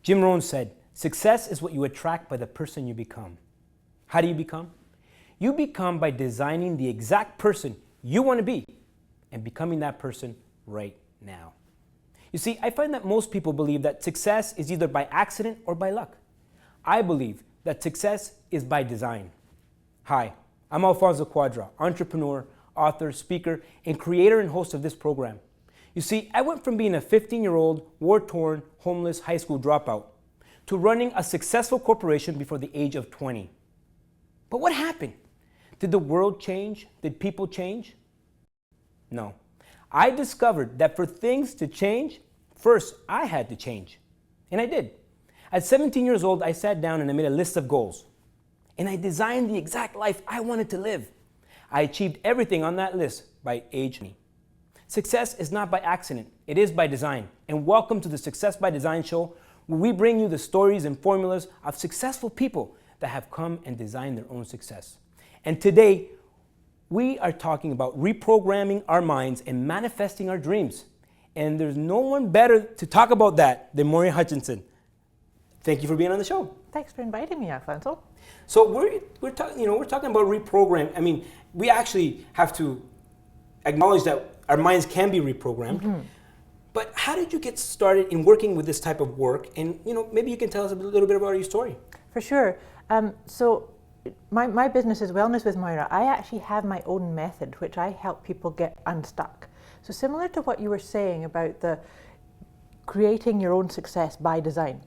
Jim Rohn said, "Success is what you attract by the person you become." How do you become? You become by designing the exact person you want to be and becoming that person right now. You see, I find that most people believe that success is either by accident or by luck. I believe that success is by design. Hi, I'm Alfonso Cuadra, entrepreneur, author, speaker, and creator and host of this program. You see, I went from being a 15-year-old, war-torn, homeless high school dropout to running a successful corporation before the age of 20. But what happened? Did the world change? Did people change? No. I discovered that for things to change, first I had to change. And I did. At 17 years old, I sat down and I made a list of goals. And I designed the exact life I wanted to live. I achieved everything on that list by age 20. Success is not by accident, it is by design. And welcome to the Success by Design show, where we bring you the stories and formulas of successful people that have come and designed their own success. And today, we are talking about reprogramming our minds and manifesting our dreams. And there's no one better to talk about that than Maureen Hutchinson. Thank you for being on the show. Thanks for inviting me, Alfonso. So we're talking about reprogram. I mean, we actually have to acknowledge that our minds can be reprogrammed. Mm-hmm. But how did you get started in working with this type of work? And maybe you can tell us a little bit about your story. For sure. So my business is Wellness with Moira. I actually have my own method, which I help people get unstuck. So similar to what you were saying about the creating your own success by design.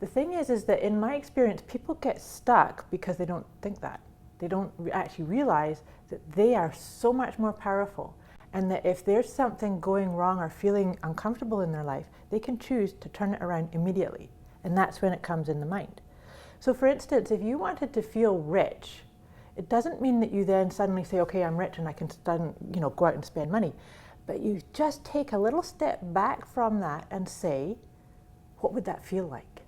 The thing is that in my experience, people get stuck because they don't think that. They don't actually realize that they are so much more powerful, and that if there's something going wrong or feeling uncomfortable in their life, they can choose to turn it around immediately. And that's when it comes in the mind. So for instance, if you wanted to feel rich, it doesn't mean that you then suddenly say, okay, I'm rich and I can go out and spend money. But you just take a little step back from that and say, what would that feel like?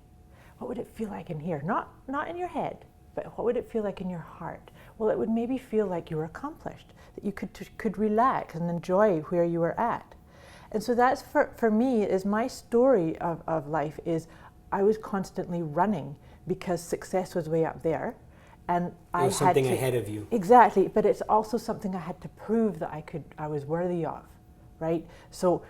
What would it feel like in here? Not in your head, but what would it feel like in your heart? Well, it would maybe feel like you were accomplished, that you could relax and enjoy where you were at. And so that's for me, is my story of life is I was constantly running because success was way up there. And I was something ahead of you. Exactly, but it's also something I had to prove that I was worthy of, right? So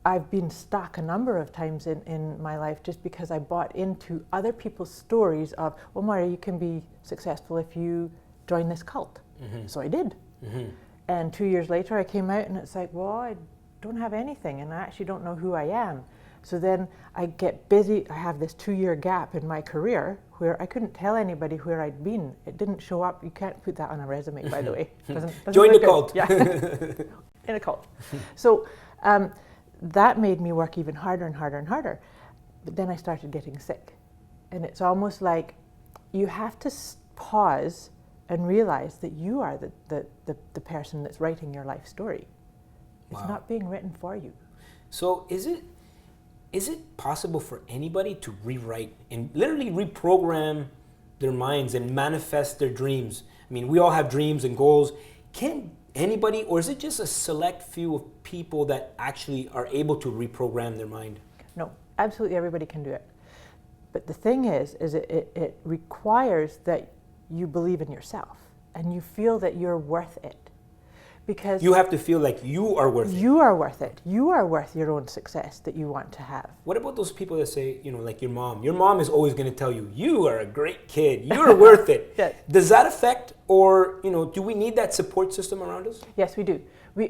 I've been stuck a number of times in my life just because I bought into other people's stories of, well, Maria, you can be successful if you join this cult. Mm-hmm. So I did. Mm-hmm. And 2 years later I came out and it's like, well, I don't have anything and I actually don't know who I am. So then I get busy. I have this 2-year gap in my career where I couldn't tell anybody where I'd been. It didn't show up. You can't put that on a resume, by the way. Doesn't Join the cult. Yeah, in a cult. So that made me work even harder and harder and harder. But then I started getting sick. And it's almost like you have to pause and realize that you are the person that's writing your life story. It's Wow. not being written for you. So is it possible for anybody to rewrite and literally reprogram their minds and manifest their dreams? I mean, we all have dreams and goals. Can anybody, or is it just a select few of people that actually are able to reprogram their mind? No, absolutely everybody can do it. But the thing is it requires that you believe in yourself and you feel that you're worth it. Because you have to feel like you are worth it. You are worth it. You are worth your own success that you want to have. What about those people that say, like your mom? Your mom is always going to tell you, you are a great kid. You're worth it. Yes. Does that affect, or, do we need that support system around us? Yes, we do.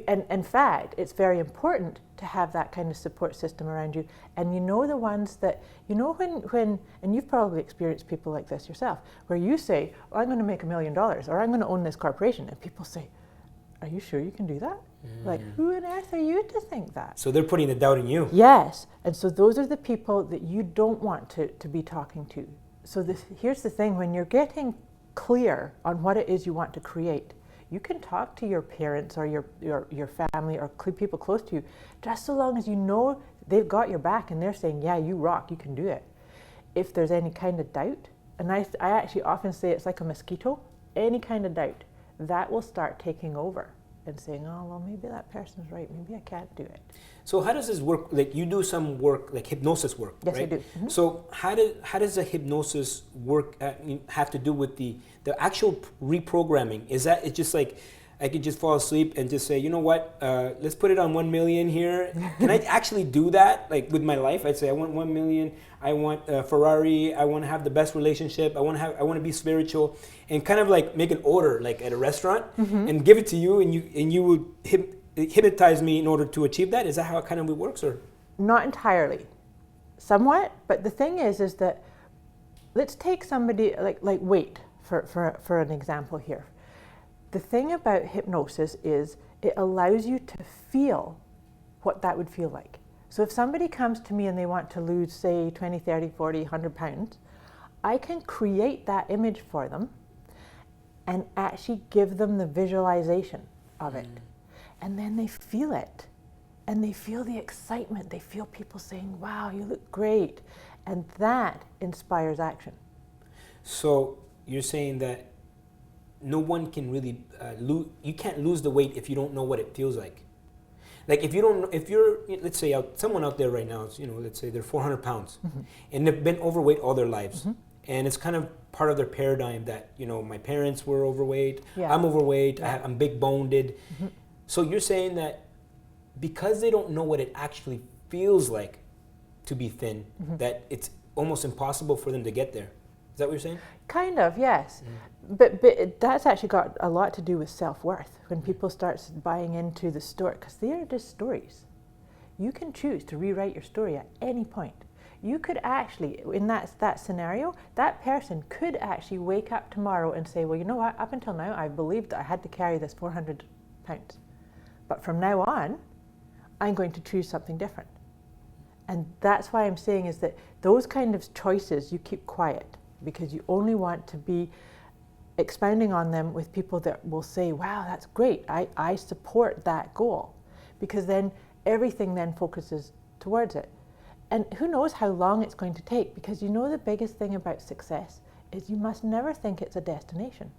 And in fact, it's very important to have that kind of support system around you. And the ones that, when, and you've probably experienced people like this yourself, where you say, oh, I'm going to make $1 million, or I'm going to own this corporation. And people say, are you sure you can do that? Like, who on earth are you to think that? So they're putting the doubt in you. Yes. And so those are the people that you don't want to be talking to. So here's the thing, when you're getting clear on what it is you want to create, you can talk to your parents or your family or people close to you, just so long as you know they've got your back and they're saying, yeah, you rock, you can do it. If there's any kind of doubt, and I actually often say it's like a mosquito, any kind of doubt, that will start taking over. and saying, oh, well, maybe that person's right, maybe I can't do it. So how does this work? Like you do some work, like hypnosis work, Yes, right? I do. Mm-hmm. So how does the hypnosis work have to do with the actual reprogramming? Is that it's just like I could just fall asleep and just say, you know what, let's put it on 1 million here. Can I actually do that? Like with my life, I'd say I want 1 million. I want a Ferrari. I want to have the best relationship. I want to be spiritual, and kind of like make an order, like at a restaurant, and give it to you, and you would hypnotize me in order to achieve that. Is that how it kind of works, or? Not entirely, somewhat. But the thing is that let's take somebody like weight for an example here. The thing about hypnosis is it allows you to feel what that would feel like. So if somebody comes to me and they want to lose, say, 20, 30, 40, 100 pounds, I can create that image for them and actually give them the visualization of it. And then they feel it. And they feel the excitement. They feel people saying, wow, you look great. And that inspires action. So you're saying that no one can really you can't lose the weight if you don't know what it feels like. Like if you're, let's say someone out there right now is, let's say they're 400 pounds and they've been overweight all their lives. And it's kind of part of their paradigm that, my parents were overweight, I'm overweight, I'm big boned. So you're saying that because they don't know what it actually feels like to be thin, that it's almost impossible for them to get there. Is that what you're saying? Kind of, yes. But that's actually got a lot to do with self-worth. When people start buying into the story, because they are just stories. You can choose to rewrite your story at any point. You could actually, in that scenario, that person could actually wake up tomorrow and say, well, you know what, up until now, I believed that I had to carry this 400 pounds. But from now on, I'm going to choose something different. And that's why I'm saying is that those kind of choices you keep quiet, because you only want to be expounding on them with people that will say, wow, that's great, I support that goal. Because then everything then focuses towards it. And who knows how long it's going to take, because the biggest thing about success is you must never think it's a destination.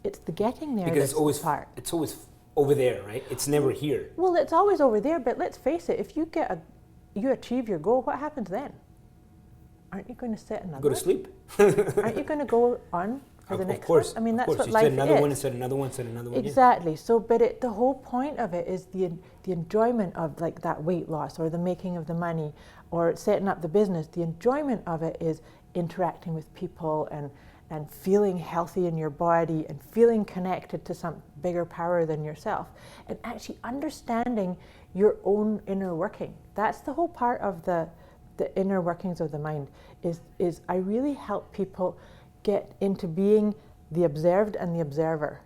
It's the getting there because that's the part. It's always over there, right? It's never here. Well, it's always over there, but let's face it, if you achieve your goal, what happens then? Aren't you going to set another Go to sleep. Aren't you going to go on for the next one? I mean, that's what life is. You said another one, said another one, said another one. Exactly. So, but the whole point of it is the enjoyment of like that weight loss or the making of the money or setting up the business. The enjoyment of it is interacting with people and feeling healthy in your body and feeling connected to some bigger power than yourself and actually understanding your own inner working. That's the whole part of the inner workings of the mind is I really help people get into being the observed and the observer.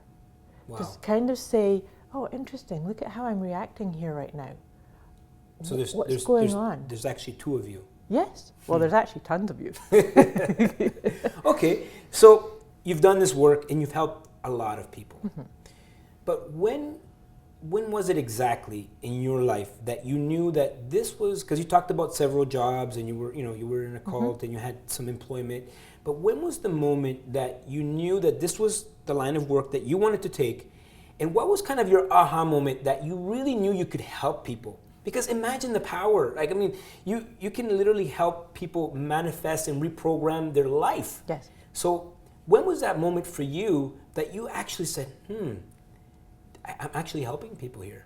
Wow. Just kind of say, oh, interesting, look at how I'm reacting here right now. So what's going on? There's actually two of you. Yes. Well, there's actually tons of you. Okay, so you've done this work and you've helped a lot of people. But when was it exactly in your life that you knew that this was, because you talked about several jobs and you were in a cult and you had some employment, but when was the moment that you knew that this was the line of work that you wanted to take, and what was kind of your aha moment that you really knew you could help people? Because imagine the power. Like, I mean, you can literally help people manifest and reprogram their life. Yes. So when was that moment for you that you actually said, I'm actually helping people here?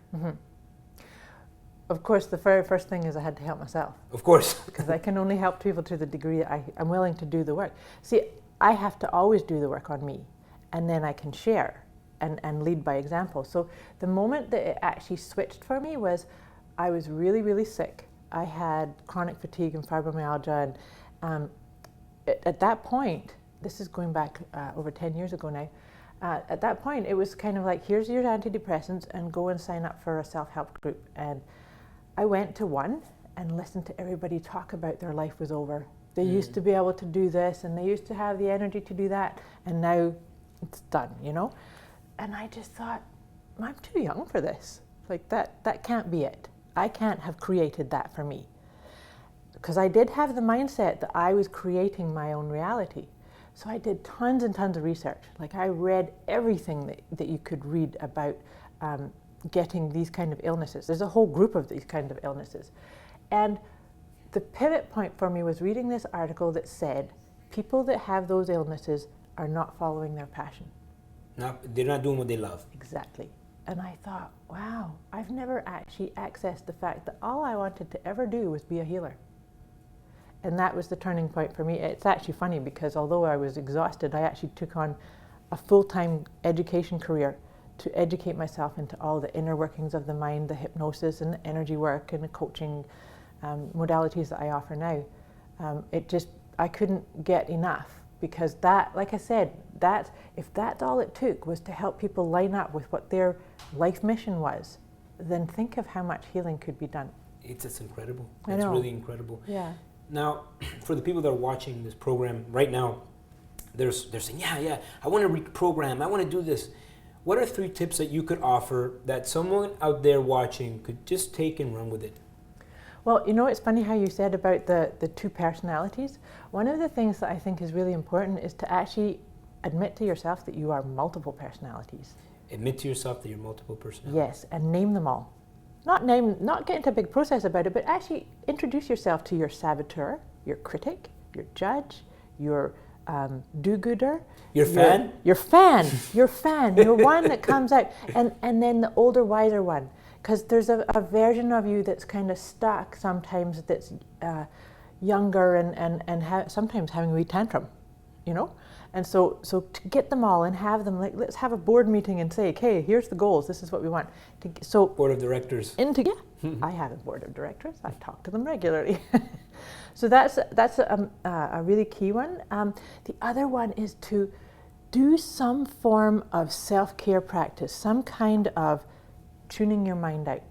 Of course, the very first thing is I had to help myself. Of course. Because I can only help people to the degree that I'm willing to do the work. See, I have to always do the work on me, and then I can share and lead by example. So the moment that it actually switched for me was I was really, really sick. I had chronic fatigue and fibromyalgia, and at that point, this is going back over 10 years ago now, at that point, it was kind of like, here's your antidepressants and go and sign up for a self-help group. And I went to one and listened to everybody talk about their life was over. They used to be able to do this and they used to have the energy to do that, and now it's done, And I just thought, I'm too young for this. Like that can't be it. I can't have created that for me. Because I did have the mindset that I was creating my own reality. So I did tons and tons of research. Like I read everything that you could read about getting these kind of illnesses. There's a whole group of these kind of illnesses. And the pivot point for me was reading this article that said people that have those illnesses are not following their passion. No, they're not doing what they love. Exactly. And I thought, wow, I've never actually accessed the fact that all I wanted to ever do was be a healer. And that was the turning point for me. It's actually funny because although I was exhausted, I actually took on a full-time education career to educate myself into all the inner workings of the mind, the hypnosis and the energy work and the coaching modalities that I offer now. I couldn't get enough because that, like I said, if that's all it took was to help people line up with what their life mission was, then think of how much healing could be done. It's incredible. I know. Really incredible. Yeah. Now, for the people that are watching this program right now, they're saying, yeah, I want to reprogram, I want to do this. What are 3 tips that you could offer that someone out there watching could just take and run with it? Well, you know, it's funny how you said about the 2 personalities. One of the things that I think is really important is to actually admit to yourself that you are multiple personalities. Admit to yourself that you're multiple personalities. Yes, and name them all. Not get into a big process about it, but actually introduce yourself to your saboteur, your critic, your judge, your do-gooder. Your fan? Your fan. You're one that comes out. And then the older, wiser one. Because there's a version of you that's kind of stuck sometimes, that's younger and sometimes having a wee tantrum, you know? And so to get them all and have them, like, let's have a board meeting and say, okay, here's the goals, this is what we want. Board of directors. I have a board of directors, I talk to them regularly. So that's a really key one. The other one is to do some form of self-care practice, some kind of tuning your mind out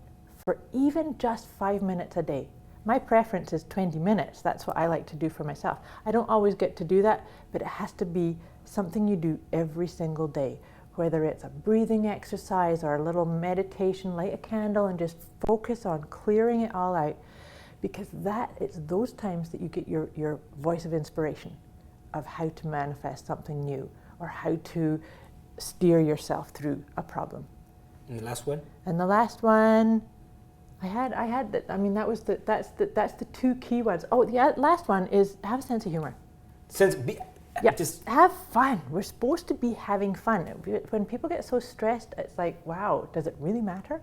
for even just 5 minutes a day. My preference is 20 minutes. That's what I like to do for myself. I don't always get to do that, but it has to be something you do every single day, whether it's a breathing exercise or a little meditation, light a candle and just focus on clearing it all out, because it's those times that you get your voice of inspiration of how to manifest something new or how to steer yourself through a problem. And the last one? And the last one, I had that. I mean, that's the 2 key ones. Oh, the last one is have a sense of humor. Just have fun. We're supposed to be having fun. When people get so stressed, it's like, wow, does it really matter?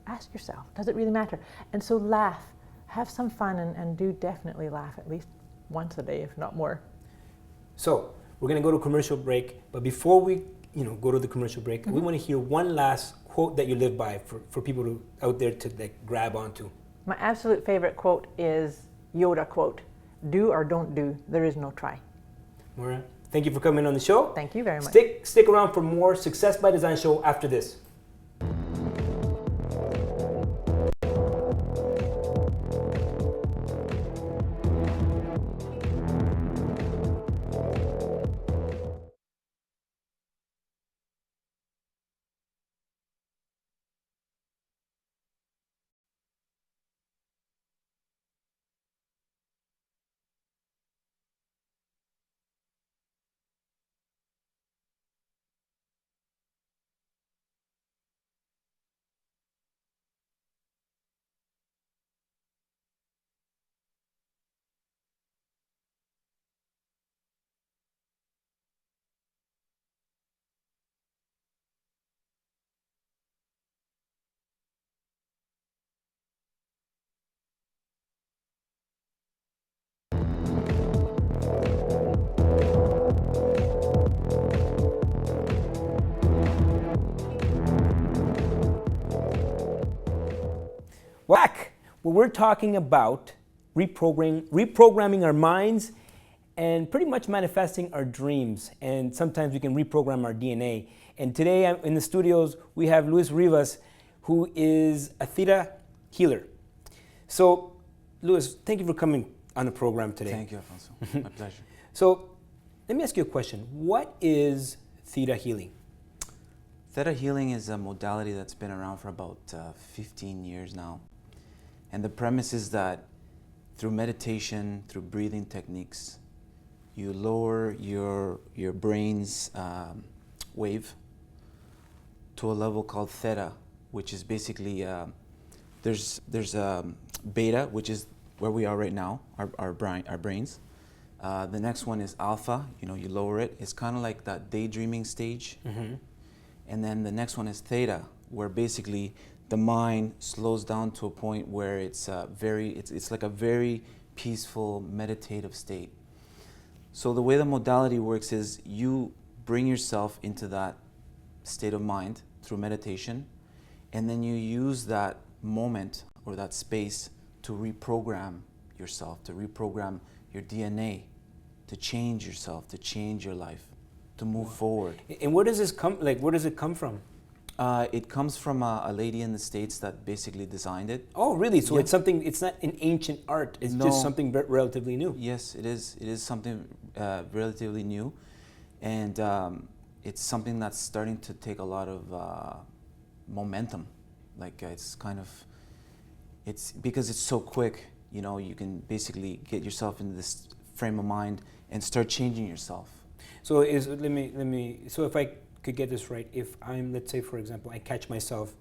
Ask yourself, does it really matter? And so laugh, have some fun, and do definitely laugh at least once a day, if not more. So we're going to go to commercial break, but before we go to the commercial break, we want to hear one last quote that you live by for people out there to grab onto. My absolute favorite quote is Yoda quote, do or don't do, there is no try. Maura, thank you for coming on the show. Thank you very much. Stick around for more Success by Design show after this. Whack! Well, we're talking about reprogramming our minds and pretty much manifesting our dreams. And sometimes we can reprogram our DNA. And today in the studios, we have Luis Rivas, who is a theta healer. So, Luis, thank you for coming on the program today. Thank you, Alfonso. My pleasure. So, let me ask you a question. What is theta healing? Theta healing is a modality that's been around for about 15 years now. And the premise is that through meditation, through breathing techniques, you lower your brain's wave to a level called theta, which is basically there's beta, which is where we are right now, our brains. The next one is alpha. You lower it. It's kind of like that daydreaming stage. Mm-hmm. And then the next one is theta, where basically the mind slows down to a point where it's like a very peaceful meditative state. So the way the modality works is you bring yourself into that state of mind through meditation, and then you use that moment or that space to reprogram yourself, to reprogram your DNA, to change yourself, to change your life, to move forward. And where does this come? Like, where does it come from? It comes from a lady in the States that basically designed it. Oh, really? So Yeah. it's something. It's not an ancient art. It's No. just something relatively new. Yes, it is. It is something relatively new, and it's something that's starting to take a lot of momentum. Like it's because it's so quick. You can basically get yourself into this frame of mind and start changing yourself. So let me. So if I could get this right, if I'm, let's say, for example, I catch myself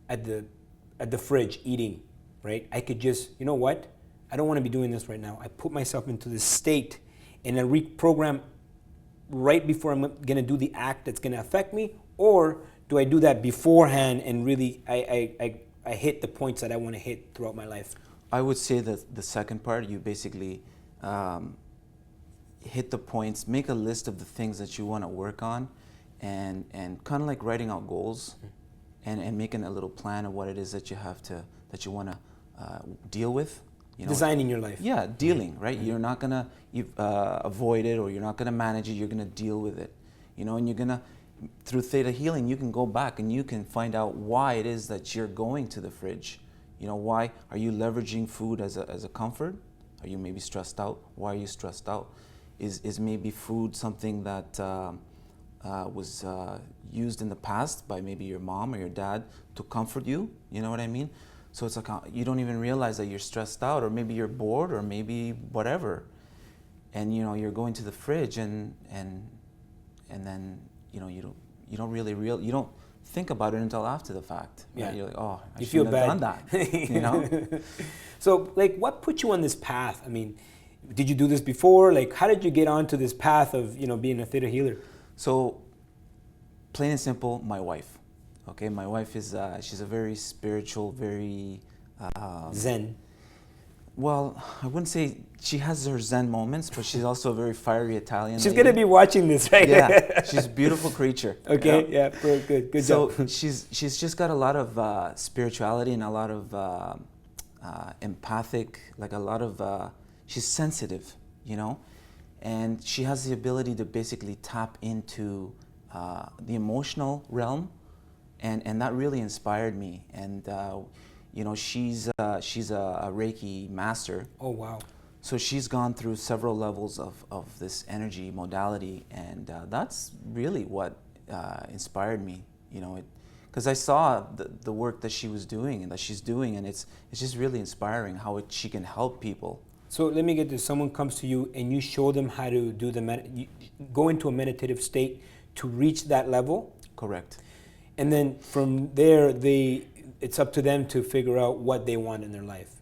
at the fridge eating, right? I could just, you know what? I don't want to be doing this right now. I put myself into this state and I reprogram right before I'm going to do the act that's going to affect me, or do I do that beforehand and really I hit the points that I want to hit throughout my life? I would say that the second part, you basically hit the points, make a list of the things that you want to work on, and kind of like writing out goals, and making a little plan of what it is that you want to deal with. Designing your life. Yeah, dealing, right? Mm-hmm. You're not gonna avoid it, or you're not gonna manage it. You're gonna deal with it, and you're gonna, through theta healing, you can go back and you can find out why it is that you're going to the fridge. Why are you leveraging food as a comfort? Are you maybe stressed out? Why are you stressed out? Is maybe food something that was used in the past by maybe your mom or your dad to comfort you? You know what I mean? So it's like you don't even realize that you're stressed out, or maybe you're bored, or maybe whatever, and you're going to the fridge and then you don't think about it until after the fact. Right? Yeah. You're like, oh, I you shouldn't feel have bad. done that. So, like, what put you on this path? I mean, did you do this before? Like, how did you get onto this path of being a theta healer? So, plain and simple, my wife. Okay, my wife is she's a very spiritual, very Zen. Well, I wouldn't say she has her Zen moments, but she's also a very fiery Italian. She's gonna be watching this, right? Yeah, she's a beautiful creature. Okay, yeah, good job. So she's just got a lot of spirituality and a lot of empathic, like a lot of she's sensitive, and she has the ability to basically tap into the emotional realm, and that really inspired me. And she's a Reiki master. Oh, wow. So she's gone through several levels of this energy modality, and that's really what inspired me, because I saw the work that she was doing and that she's doing, and it's just really inspiring how she can help people. So let me get this. Someone comes to you and you show them how to do you go into a meditative state to reach that level? Correct. And then from there, it's up to them to figure out what they want in their life.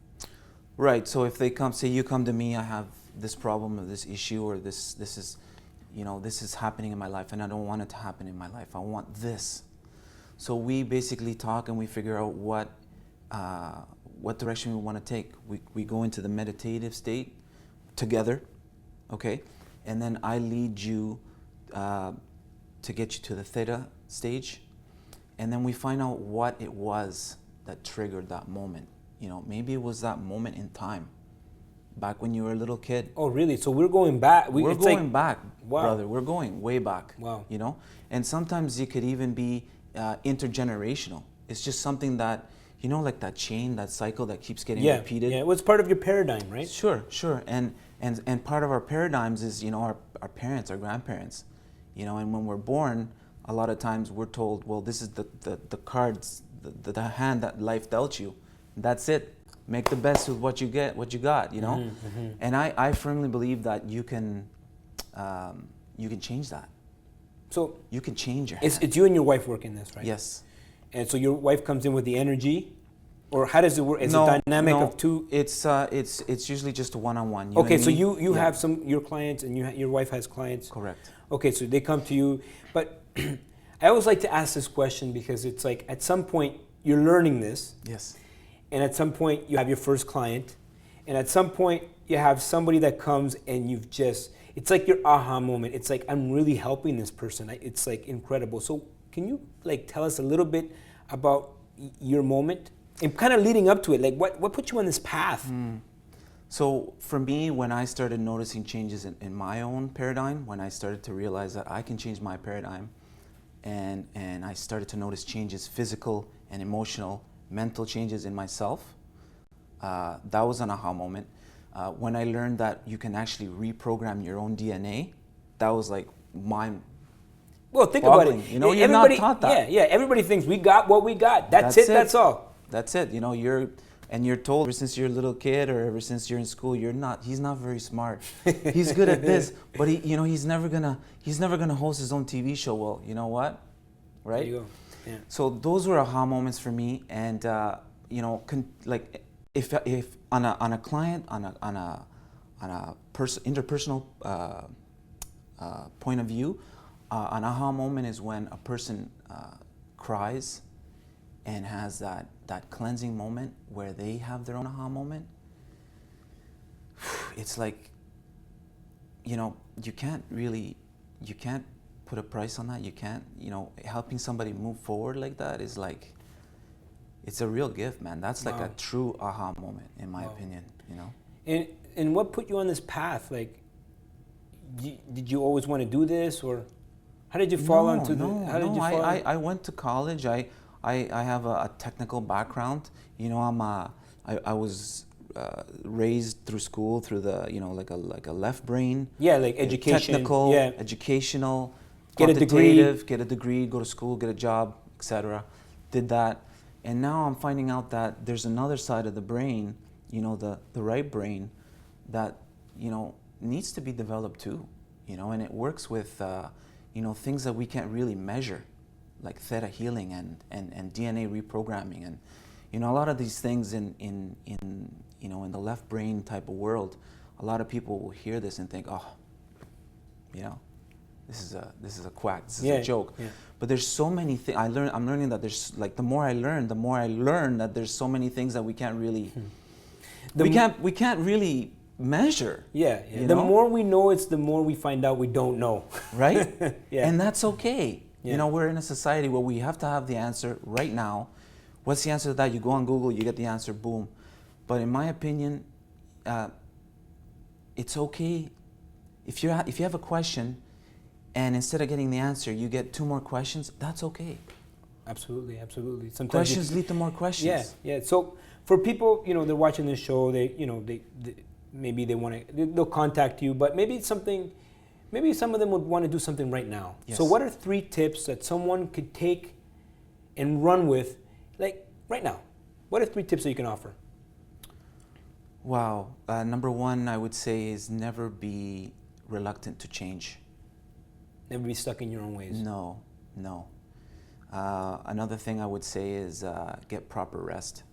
Right. So if they say you come to me, I have this problem or this issue, or this is happening in my life, and I don't want it to happen in my life. I want this. So we basically talk and we figure out what direction we want to take. We go into the meditative state together, okay, and then I lead you to get you to the theta stage, and then we find out what it was that triggered that moment. Maybe it was that moment in time, back when you were a little kid. Oh, really? So we're going back. We're going back, wow, brother. We're going way back. Wow. And sometimes it could even be intergenerational. It's just something that, like that chain, that cycle that keeps getting repeated. Yeah, it was part of your paradigm, right? Sure. And part of our paradigms is, our parents, our grandparents, and when we're born, a lot of times we're told, well, this is the cards, the hand that life dealt you. That's it. Make the best with what you got, Mm-hmm. And I firmly believe that you can change that. So you can change your hand. It's you and your wife working this, right? Yes. And so your wife comes in with the energy, or how does it work? It's a dynamic of two. It's usually just a one-on-one. You Okay, and so me. you Yeah. have your clients, and your wife has clients. Correct. Okay, so they come to you, but I always like to ask this question because it's like at some point you're learning this, Yes. and at some point you have your first client, and at some point you have somebody that comes and it's like your aha moment. It's like, I'm really helping this person. It's like incredible. So can you like tell us a little bit about your moment and kind of leading up to it? Like what put you on this path? So for me, when I started noticing changes in my own paradigm, when I started to realize that I can change my paradigm, and I started to notice changes, physical and emotional, mental changes in myself, that was an aha moment. When I learned that you can actually reprogram your own DNA, that was like mind. Well, think about it. Boggling. You know, you're not taught that. Yeah. Everybody thinks we got what we got. That's it. That's all. That's it. You know, you're told ever since you're a little kid or ever since you're in school, he's not very smart. He's good at this, but he's never gonna host his own TV show. Well, you know what? Right? There you go. Yeah. So those were aha moments for me, and if on a client on a interpersonal point of view, an aha moment is when a person cries and has that cleansing moment where they have their own aha moment. It's like, you can't put a price on that. You can't, helping somebody move forward like that is like, it's a real gift, man. That's like a true aha moment, in my opinion, And what put you on this path? Like, did you always want to do this, or how did you fall onto the? How did you fall? I went to college. I have a technical background. I was raised through school through the like a left brain. Yeah, like education. Technical, yeah. educational, Get a degree, go to school, get a job, etc. Did that, and now I'm finding out that there's another side of the brain, the right brain, that needs to be developed too, and it works with things that we can't really measure, like theta healing and DNA reprogramming, and a lot of these things in the left brain type of world, a lot of people will hear this and think, this is a quack, this is a joke. Yeah. But there's so many things. I'm learning that there's like, the more I learn that there's so many things that we can't really we can't really measure. Yeah. The more we know, it's the more we find out we don't know. Right? Yeah. And that's okay. Yeah. We're in a society where we have to have the answer right now. What's the answer to that? You go on Google, you get the answer, boom. But in my opinion, it's okay if you have a question, and instead of getting the answer, you get 2 more questions. That's okay. Absolutely. Sometimes questions lead to more questions. Yeah. So for people, they're watching this show. They maybe they'll contact you, but maybe some of them would want to do something right now. Yes. So what are 3 tips that someone could take and run with, like right now? What are 3 tips that you can offer? Wow. Number 1, I would say, is never be reluctant to change. Never be stuck in your own ways. No. Another thing I would say is get proper rest.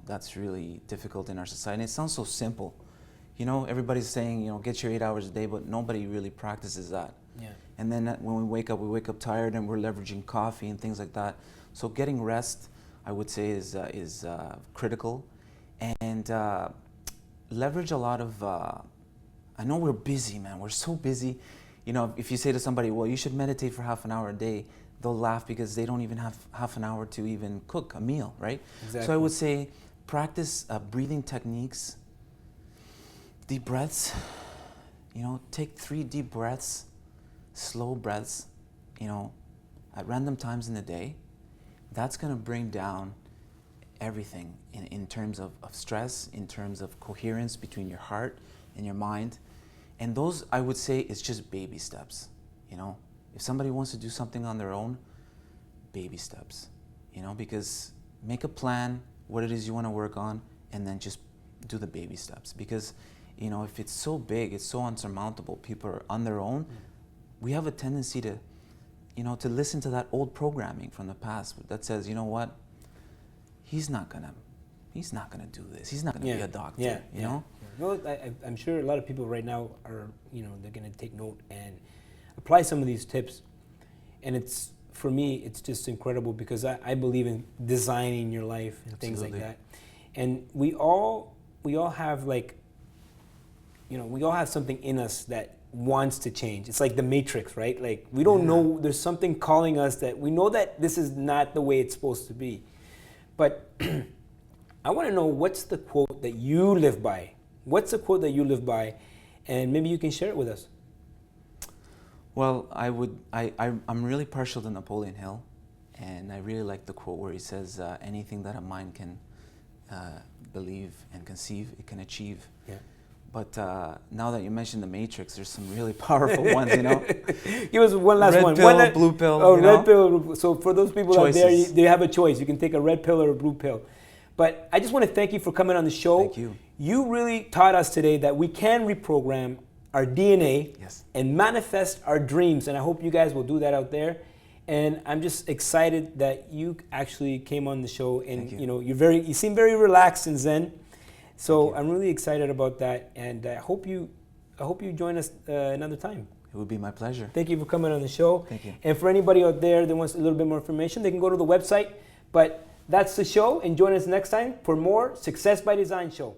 That's really difficult in our society. It sounds so simple. Everybody's saying, get your 8 hours a day, but nobody really practices that. Yeah. And then when we wake up tired, and we're leveraging coffee and things like that. So getting rest, I would say, is critical. And leverage a lot of, I know we're busy, man. We're so busy. If you say to somebody, well, you should meditate for half an hour a day, they'll laugh because they don't even have half an hour to even cook a meal, right? Exactly. So I would say practice breathing techniques, deep breaths. Take 3 deep breaths, slow breaths, at random times in the day. That's going to bring down everything in terms of stress, in terms of coherence between your heart and your mind. And those, I would say, is just baby steps. If somebody wants to do something on their own, baby steps. Because make a plan, what it is you want to work on, and then just do the baby steps. Because, if it's so big, it's so unsurmountable, people are on their own, we have a tendency to, to listen to that old programming from the past that says, you know what, he's not gonna do this. He's not gonna be a doctor. You know. Well, I'm sure a lot of people right now are, they're gonna take note and apply some of these tips. And for me, it's just incredible because I believe in designing your life and things like that. And we all have we all have something in us that wants to change. It's like the Matrix, right? Like we don't know, there's something calling us that we know that this is not the way it's supposed to be. But I want to know, what's the quote that you live by? What's the quote that you live by? And maybe you can share it with us. Well, I'm really partial to Napoleon Hill, and I really like the quote where he says, anything that a mind can believe and conceive, it can achieve. Yeah. But now that you mentioned the Matrix, there's some really powerful ones, Give us one last one. Red pill, blue pill. Oh, red pill. So for those people Choices. out there, they have a choice. You can take a red pill or a blue pill. But I just want to thank you for coming on the show. Thank you. You really taught us today that we can reprogram our DNA and manifest our dreams. And I hope you guys will do that out there. And I'm just excited that you actually came on the show. And you seem very relaxed and zen. So I'm really excited about that, and I hope you join us another time. It would be my pleasure. Thank you for coming on the show. Thank you. And for anybody out there that wants a little bit more information, they can go to the website. But that's the show, and join us next time for more Success by Design show.